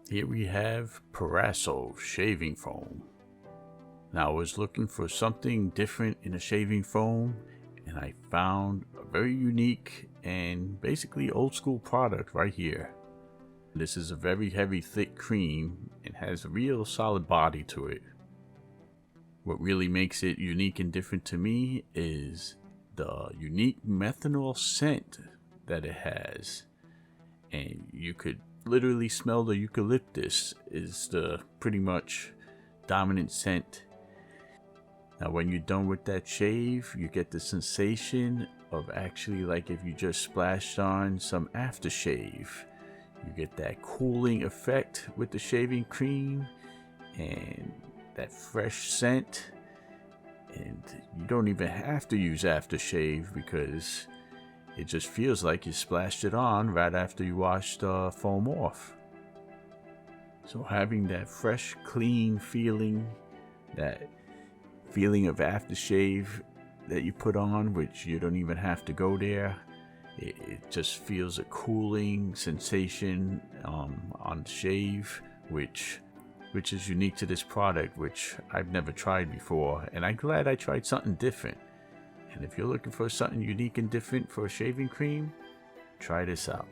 Here we have Proraso shaving foam. Now I was looking for something different in a shaving foam, and I found a very unique and basically old school product right here. This is a very heavy thick cream and has a real solid body to it. What really makes it unique and different to me is the unique methanol scent that it has. And you could literally smell the eucalyptus is the pretty much dominant scent. Now when you're done with that shave, you get the sensation of actually like if you just splashed on some aftershave. You get that cooling effect with the shaving cream and that fresh scent. And you don't even have to use aftershave because it just feels like you splashed it on right after you washed the foam off. So having that fresh, clean feeling, that feeling of aftershave that you put on, which you don't even have to go there, it just feels a cooling sensation on the shave, which is unique to this product, which I've never tried before, and I'm glad I tried something different. And if you're looking for something unique and different for a shaving cream, try this out.